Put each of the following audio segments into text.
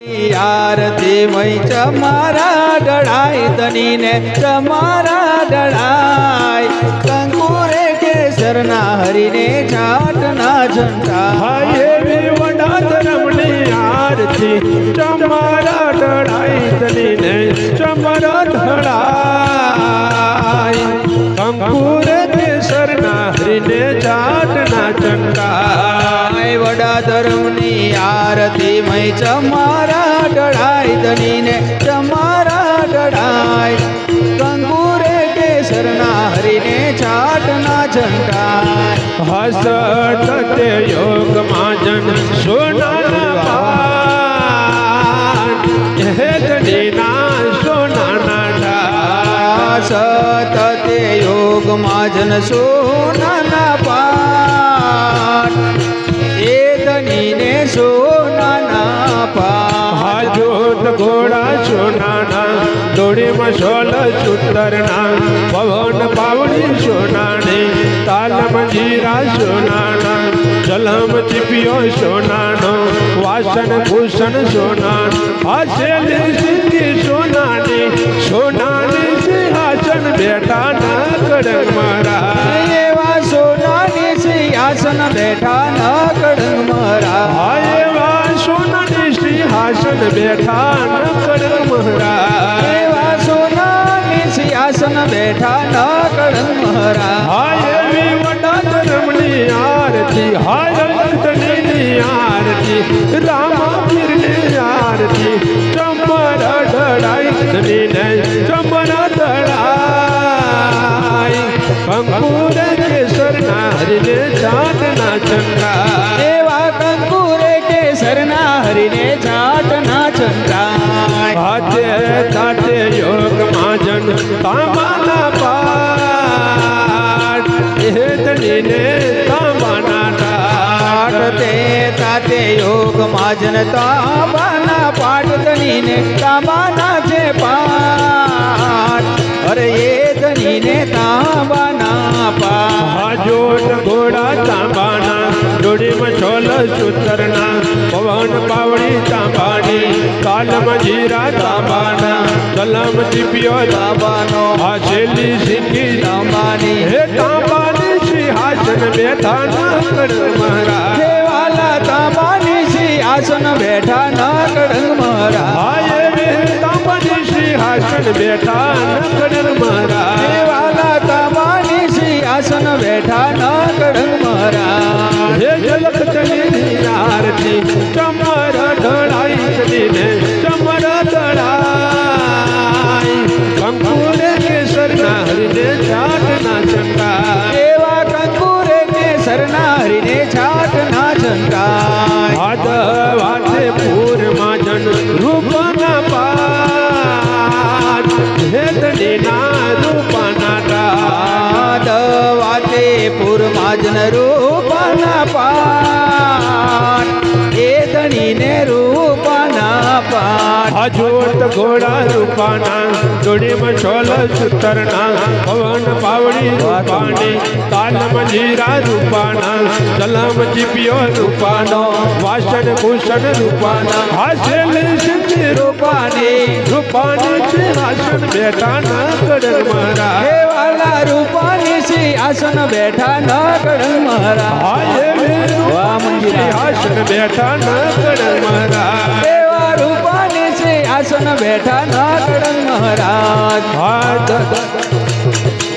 આરતી મય ચમારા ડળાય તનીને ચમારા ડળાય કંકુરે કેસરના હરીને છાટના ઝંટા એવી વડા ધર્મની આરતી ચમારા ડળાય તનીને ચમરા ઢળાય કંકુરે કેસરના હરીને છાટના ઝંટા વડા ધર્મની આરતી મય ચમારા ડળાય તનીને ચમારા ડળાય કંકુરે કેસરના હરીને છાટના ઝંટાય હસત તે યોગમાં જન સોનાના પાન હેતડીના સોનાના ઢાળ સતતે યોગમાં જન સોનાના પાન એ ધનીને સોનાના પાન હાજોત ઘોડા સોનાના દોડીમાં સોલ સૂતરના પવન પાવડી સોનાની તાલમ જીરા સોનાના જલમ ચીપિયો સોનાનો વાસણ ભૂષણ સોનાન હાસેલી સિદ્ધિ સોનાની સોનાની સિંહાસન બેઠા ના કડંગ મારા એવા સોનાની સિંહાસન બેઠા ન કડંગ મરા એવા સોનાની સિંહાસન બેઠા ન કડંગ મહારા એવા સોનાની સિંહાસન બેઠા ન કડંગ મરા એવી વડા ધર્મની આરતી હાય અલંકની આરતી રામા પીરની આરતી ચમર ઢળાઈ ધનીને ચમર ઢળાઈ કંકુરે કેસરના હરીને ચાંદના ચંદ્રા એવા કંકુરે કેસરના હરીને છાટના ઝંટાય હાથે તાતે યોગમાં જન તાંબાના પાઠ એ ધનીને તાંબાના ટાટ તે તાતે યોગમાં જન તાંબાના પાઠ ધનીને તાંબાના છે પાઠ અરે એ ધનીને તાંબાના પાઠ હાજોટ ઘોડા તાંબાના જોડીમાં છોલ સૂતરના પવન પાવડી તાંબાની તાલમાં જીરા તાંબાના કલમ ચીપિયો તાંબાનો હાસેલી સિંગી તાંબાની હે તાંબાની સિંહાસન બેઠા ના કડ મહારા હે વાલા તાંબાની સિંહાસન બેઠા ન કડંગ મરા તાંબાની સિંહાસન બેઠા ન કડ મહારા હે વાલા તાંબાની સિંહાસન બેઠા ન કડંગ મરા હે જલક તની આરતી ચમર ઢળાઈ તને ચમર ઢળાઈ કંકુરે કેસરના હરીને છાટના ચંદ્રા એવા કંકુરે કેસરના હરીને છાટના ઝંટાય હાદ વાતે પૂરમાં જન રૂપના પાઠ હેતડીના રૂપના ટાટ વાતે પૂરમાં જન રૂપના પાઠ એ ધણીને રૂપના પાઠ હાજોત ઘોડા રૂપાના જોડીમાં છોલ સૂતરના પવન પાવડી રૂપાની તાલમ જીરા રૂપાના કલમ ચીપિયો રૂપાનો વાસણ ભૂષણ રૂપાના હાસેલી સિદ્ધિ રૂપાની રૂપાની સિંહાસન બેઠા ના કડર મારા હે વાલા રૂપાની સિંહાસન બેઠા ન કડંગ મરા વાહ મંજીરા સિંહાસન બેઠા ના કડર મારા એવા રૂપાની સિંહાસન બેઠા ન કડંગ મહારાજ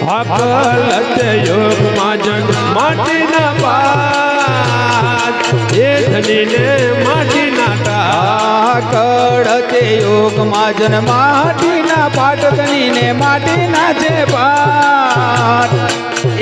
હાકલત યોગમાં જન માટીના પાત એ ધનીને માટીના ટાટ કડતે યોગમાં જન માટીના પાટ ધણીને માટીના છે પાટ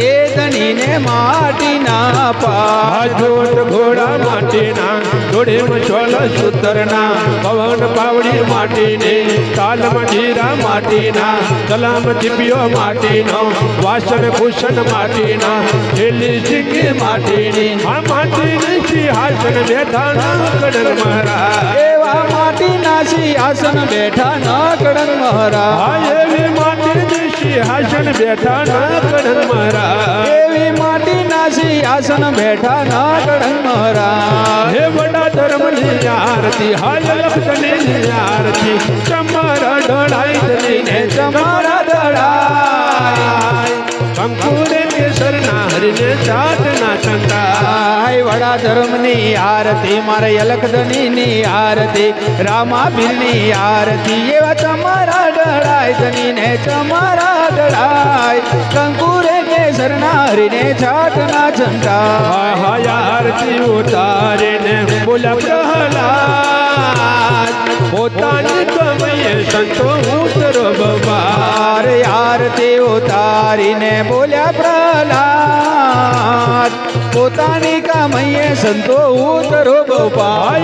એ ધણીને માટીના પાટ હાજોટ ઘોડા માટીના ઘોડેમાં છોલ સૂતરના પવન પાવડી માટીને તાલમાં જીરા માટીના કલમ ચીપિયો માટીનો વાસણ ભૂષણ માટીના છેલ્લી સિંગી માટીની આ માટીની સિંહાસન બેઠા ના કડર મહારા એવા માટીના સિંહાસન બેઠા ન કડંગ મહારાજ એવી માટીની સિંહાસન બેઠા ના કડન મહારાજ એવી માટીના સિંહાસન બેઠા ના કડન મહારાજ હે વડા ધર્મની આરતી હાલ લખતની આરતી તમારા ઢળાઈ જઈને તમારા દડાય કંકુરે કેસરના હરીને ચાટના ચંદા હાય વડા ધર્મની આરતી મારે અલખધનીની આરતી રામાભીરની આરતી એવા તમારા દડાય ધનીને તમારા દડાય કંકુરે કેસરના હરીને છાટના ચંદા હાય હાય આરતી ઉતારીને બોલ્યા પ્રહલાદ પોતાની કમૈયે સંતો ઉતરો બબાર મારે આરતી ઉતારીને બોલ્યા પ્રહલાદ પોતાની કામૈયે સંતો ઉતરો ગોપાલ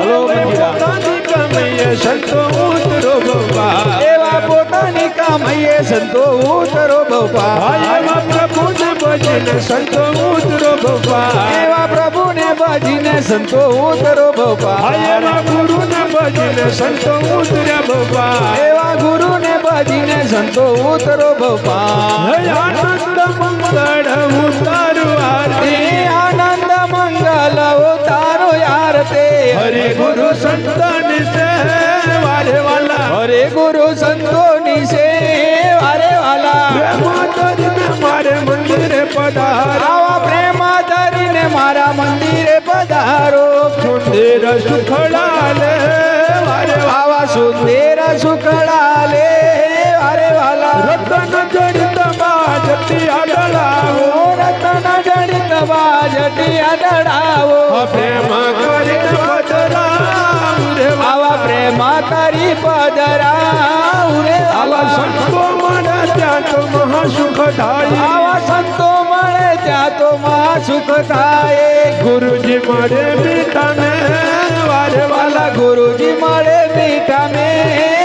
પોતાની કમૈયે સંતો ઉતરો બબાર એવા પોતાની કામૈયે સંતો ઉતરો ગોપાલ એવા પ્રભુને ભજીને સંતો ઉતરો બબાર એવા પ્રભુને ભજીને સંતો ઉતરો ગોપાલ એવા ગુરુને ભજીને સંતો ઉતર્યા બબાર એવા ગુરુને ભજીને સંતો ઉતરો ગોપાલ આનંદ મંગળ ઉતારું આરતી આનંદ મંગલ ઉતારો આરતી હરે ગુરુ સંતની સે વારે વાલા હરે ગુરુ સંતોની વારે વાલા પ્રેમાતરીને મારે મંદિરે પધાર આવા પ્રેમા ધરીને મારા મંદિરે પધારો સુંદર સુખડાલે વારે આવા સુંદર સુખડાલે વારે વાલા રતન જડિત બાજતી આડલાવો રતન જડિત બાજટી અડડાવો પ્રેમ કરીને પધરાવ રે આવા પ્રેમા કરી પધરાવ રે આવા સંતો મળે ત્યાં તો મહાસુખ થાય આવા સંતો મળે ત્યાં તો મહા સુખ થાય ગુરુજી મળે મીઠાને વારે વાલા ગુરુજી મળે મીઠા મે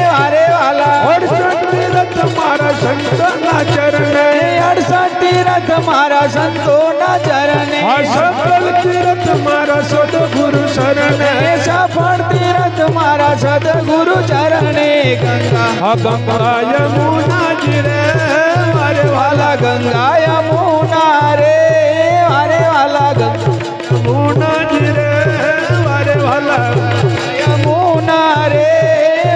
વારે વાલા અડસઠ તીરથ મારા સંતના ચરણે 68 તીરથ મારા સંતોના ચરણે આ સફળ તીરથ મારા સદગુરુ શરણે સફળ તીરથ મારા સદગુરુ ચરણે ગંગા આ ગંગા યમુનાજી રે વારે વાલા ગંગા યમુના રે વારે વાલા ગંગા યમુનાજી રે વારે વાલા યમુના રે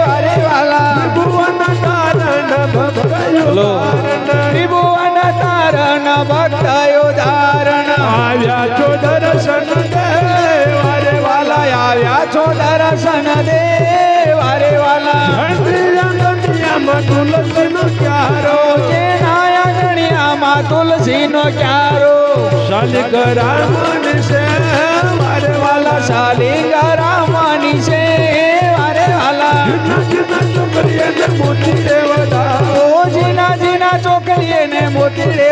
વારે વાલા ભુવન તારણ બોલો. ભક્ત ત્રિભુવન તારણ ભક્તયો ધારણ આવ્યા છો દર્શન દે વારે વાલા આવ્યા છો દર્શન દે વારે વાલા દુનિયામાં તુલસીનો ક્યારો જેના આંગણિયામાં તુલસીનો ક્યારો શાલિગ્રામની સે વારે વાલા શાલિંગા રામાની છે વારે વાલા છોકરીએ મોતી દેવતા ઓ જીના જીના ચોકડીએ ને મોતી રે